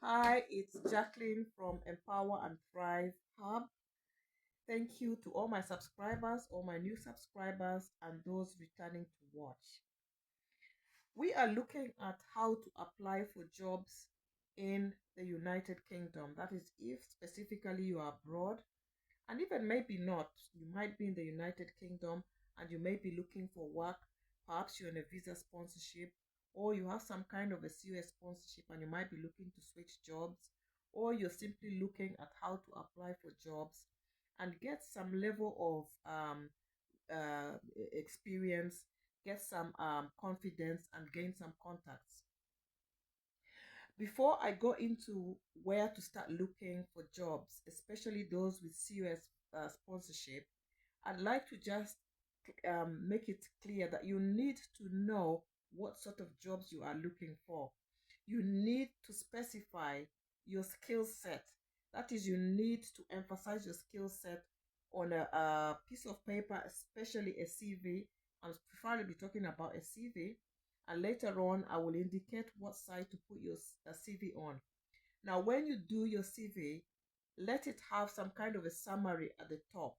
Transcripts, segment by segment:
Hi, it's Jacqueline from Empower and Thrive Hub. Thank you to all my subscribers, all my new subscribers, and those returning to watch. We are looking at how to apply for jobs in the United Kingdom. That is, if specifically you are abroad, and even maybe not, you might be in the United Kingdom and you may be looking for work. Perhaps you're on a visa sponsorship, or you have some kind of a COS sponsorship and you might be looking to switch jobs, or you're simply looking at how to apply for jobs and get some level of experience, get some confidence, and gain some contacts. Before I go into where to start looking for jobs, especially those with COS sponsorship, I'd like to just make it clear that you need to know what sort of jobs you are looking for. You need to specify your skill set. That is, you need to emphasize your skill set on a piece of paper, especially a CV. I'm preferably talking about a CV, and later on, I will indicate what site to put your CV on. Now, when you do your CV, let it have some kind of a summary at the top.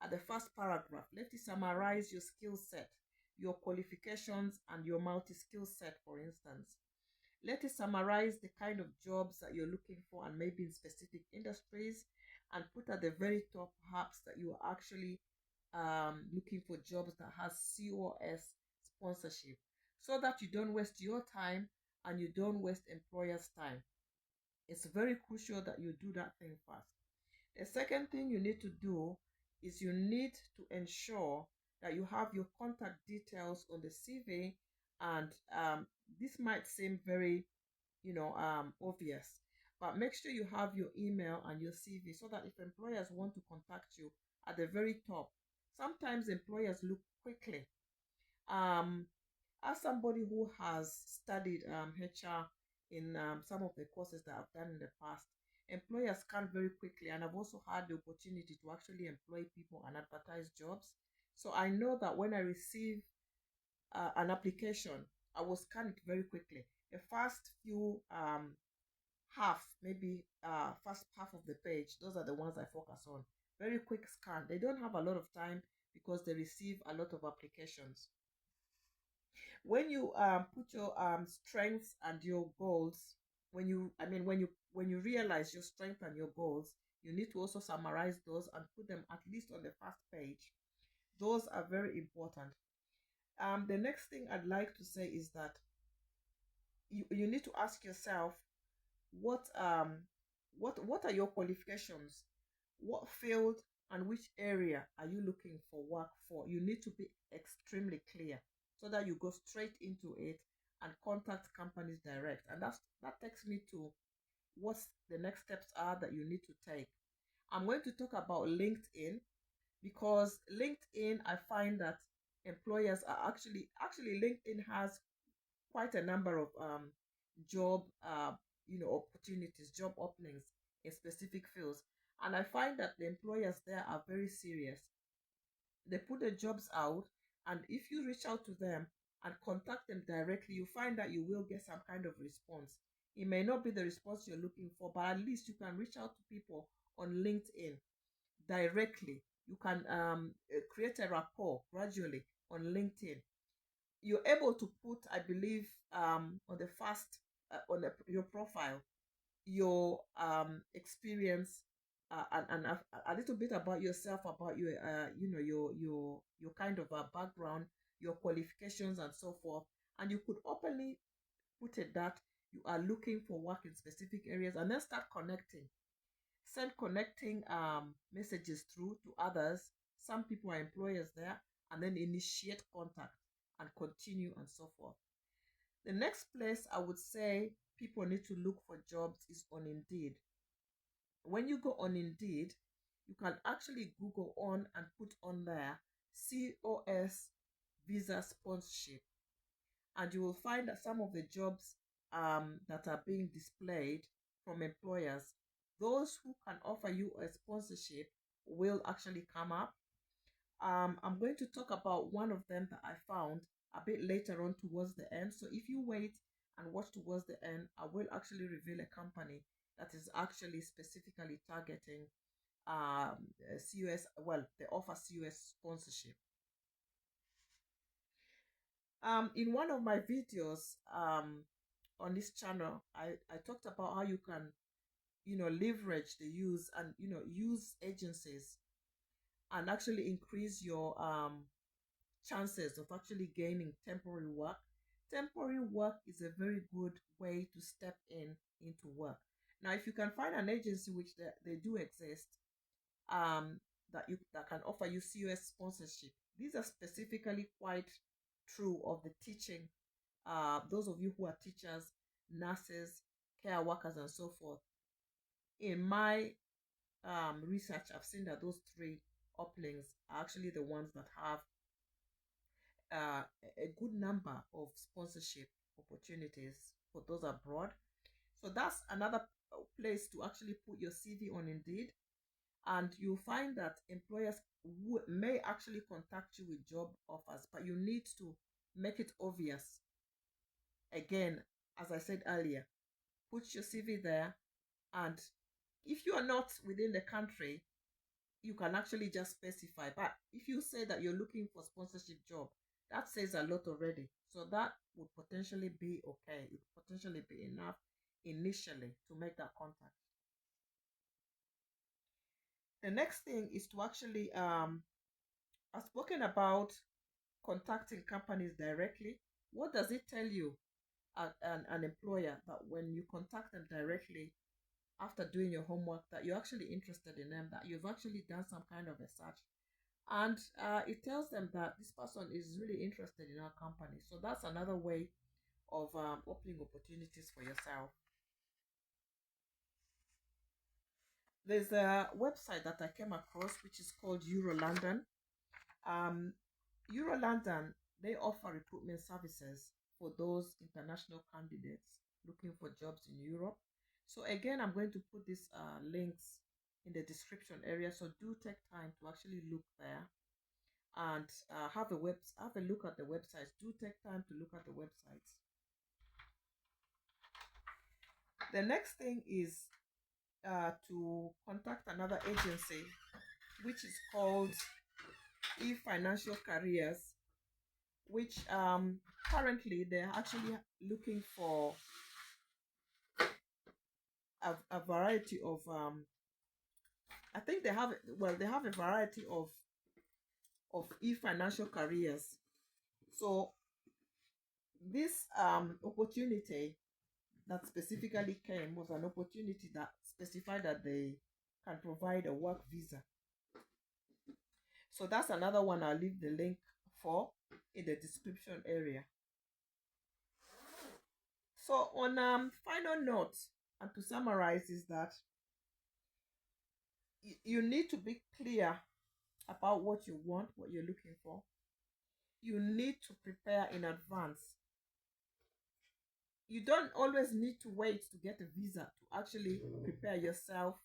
At the first paragraph, let it summarize your skill set, your qualifications, and your multi-skill set, for instance. Let it summarize the kind of jobs that you're looking for and maybe in specific industries, and put at the very top perhaps that you are actually looking for jobs that has COS sponsorship, so that you don't waste your time and you don't waste employers' time. It's very crucial that you do that thing first. The second thing you need to do is you need to ensure that you have your contact details on the CV, and this might seem very, obvious, but make sure you have your email and your CV so that if employers want to contact you at the very top, sometimes employers look quickly. Um, as somebody who has studied HR in some of the courses that I've done in the past, employers scan very quickly, and I've also had the opportunity to actually employ people and advertise jobs. So I know that when I receive an application, I will scan it very quickly. The first few maybe first half of the page, those are the ones I focus on. Very quick scan. They don't have a lot of time because they receive a lot of applications. When you put your strengths and your goals, when you realize your strength and your goals, you need to also summarize those and put them at least on the first page. Those are very important. The next thing I'd like to say is that you need to ask yourself what are your qualifications, what field and which area are you looking for work for. You need to be extremely clear so that you go straight into it and contact companies direct. And that takes me to what the next steps are that you need to take. I'm going to talk about LinkedIn, because LinkedIn, I find that employers are actually LinkedIn has quite a number of job opportunities, job openings in specific fields. And I find that the employers there are very serious. They put the jobs out, and if you reach out to them and contact them directly, you find that you will get some kind of response. It may not be the response you're looking for, but at least you can reach out to people on LinkedIn directly. You can create a rapport gradually on LinkedIn. You're able to put, I believe, on the first your profile, your experience, and a little bit about yourself, about your your kind of background, your qualifications, and so forth. And you could openly put it that you are looking for work in specific areas, and then start connecting. Send connecting messages through to others. Some people are employers there, and then initiate contact and continue and so forth. The next place I would say people need to look for jobs is on Indeed. When you go on Indeed, you can actually Google on and put on there COS visa sponsorship, and you will find that some of the jobs that are being displayed from employers, those who can offer you a sponsorship will actually come up. I'm going to talk about one of them that I found a bit later on towards the end. So if you wait and watch towards the end, I will actually reveal a company that is actually specifically targeting CUS. Well, they offer CUS sponsorship. In one of my videos on this channel, I talked about how you can, leverage the use and, use agencies and actually increase your chances of actually gaining temporary work. Temporary work is a very good way to step into work. Now, if you can find an agency, which they do exist, that can offer you COS sponsorship, these are specifically quite true of the teaching. Those of you who are teachers, nurses, care workers, and so forth. In my research, I've seen that those three uplinks are actually the ones that have a good number of sponsorship opportunities for those abroad. So that's another place to actually put your CV on Indeed, and you'll find that employers may actually contact you with job offers, but you need to make it obvious. Again, as I said earlier, put your CV there, and if you are not within the country, you can actually just specify. But if you say that you're looking for sponsorship job, that says a lot already. So that would potentially be okay. It would potentially be enough initially to make that contact. The next thing is to actually, I've spoken about contacting companies directly. What does it tell you, an employer, that when you contact them directly after doing your homework, that you're actually interested in them, that you've actually done some kind of a search, and it tells them that this person is really interested in our company. So that's another way of opening opportunities for yourself. There's a website that I came across which is called Eurolondon. Eurolondon, they offer recruitment services for those international candidates looking for jobs in Europe. So again, I'm going to put these links in the description area. So do take time to actually look there and have a look at the websites. Do take time to look at the websites. The next thing is to contact another agency, which is called efinancialcareers, which currently they're actually looking for a variety of I think they have a variety of e-financial careers. So this opportunity that specifically came was an opportunity that specified that they can provide a work visa. So that's another one I'll leave the link for in the description area. So on final note, and to summarize, is that you need to be clear about what you want, what you're looking for. You need to prepare in advance. You don't always need to wait to get a visa to actually prepare yourself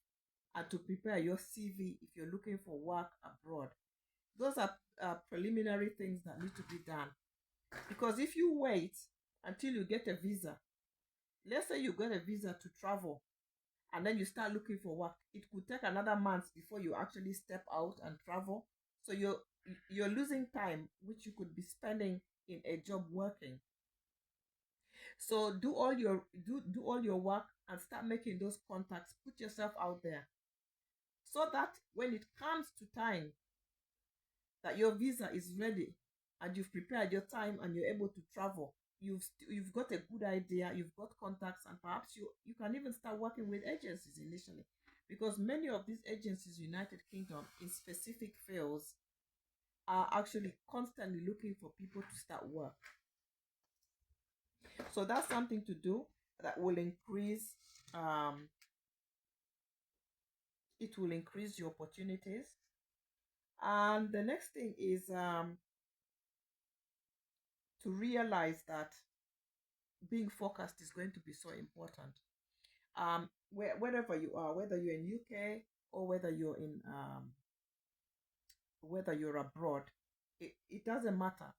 and to prepare your CV if you're looking for work abroad. Those are preliminary things that need to be done. Because if you wait until you get a visa, let's say you get a visa to travel, and then you start looking for work, it could take another month before you actually step out and travel. So you're losing time, which you could be spending in a job working. So do all your work and start making those contacts. Put yourself out there, so that when it comes to time that your visa is ready and you've prepared your time and you're able to travel, you've got a good idea, you've got contacts, and perhaps you can even start working with agencies initially, because many of these agencies, United Kingdom, in specific fields, are actually constantly looking for people to start work. So that's something to do that will increase it will increase your opportunities. And the next thing is to realize that being focused is going to be so important. Wherever you are, whether you're in UK or whether you're abroad, it doesn't matter.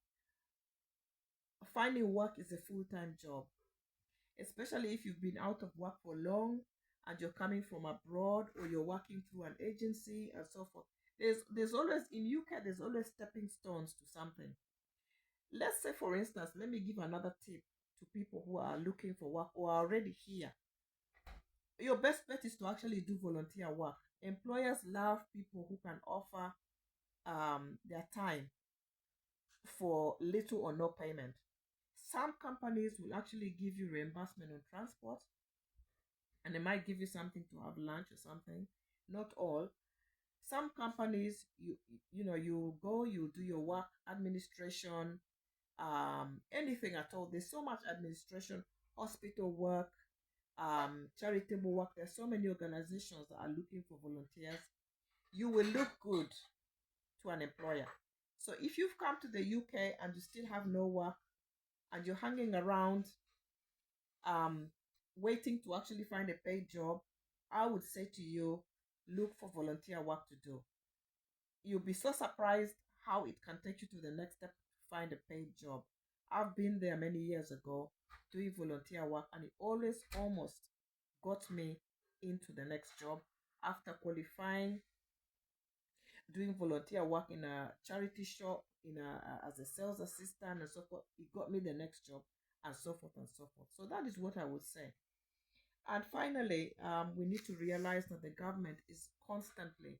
Finding work is a full-time job. especially if you've been out of work for long and you're coming from abroad or you're working through an agency and so forth. There's always in UK there's always stepping stones to something. Let's say, for instance, let me give another tip to people who are looking for work or are already here. Your best bet is to actually do volunteer work. Employers love people who can offer their time for little or no payment. Some companies will actually give you reimbursement on transport, and they might give you something to have lunch or something. Not all. Some companies, you go, you do your work, administration, anything at all. There's so much administration, hospital work, charitable work. There's so many organizations that are looking for volunteers. You will look good to an employer. So if you've come to the UK and you still have no work and you're hanging around um waiting to actually find a paid job, I would say to you, look for volunteer work to do. You'll be so surprised how it can take you to the next step to find a paid job. I've been there many years ago doing volunteer work, and it always almost got me into the next job after qualifying, doing volunteer work in a charity shop, in as a sales assistant and so forth. It got me the next job and so forth and so forth. So that is what I would say. And finally, we need to realize that the government is constantly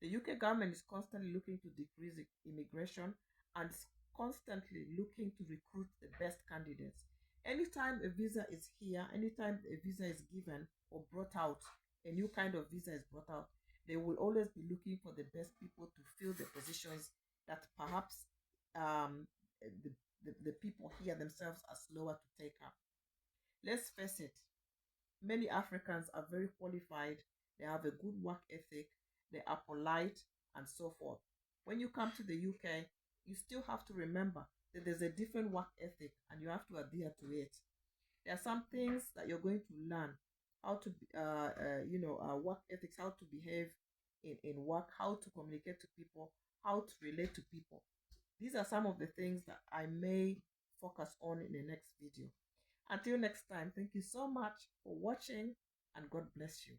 the UK government is constantly looking to decrease immigration and is constantly looking to recruit the best candidates. Anytime a visa is here, anytime a visa is given or brought out, a new kind of visa is brought out, they will always be looking for the best people to fill the positions that perhaps the people here themselves are slower to take up. Let's face it, many Africans are very qualified, they have a good work ethic, they are polite, and so forth. When you come to the UK, you still have to remember that there's a different work ethic and you have to adhere to it. There are some things that you're going to learn how to, work ethics, how to behave in work, how to communicate to people, how to relate to people. These are some of the things that I may focus on in the next video. Until next time, thank you so much for watching and God bless you.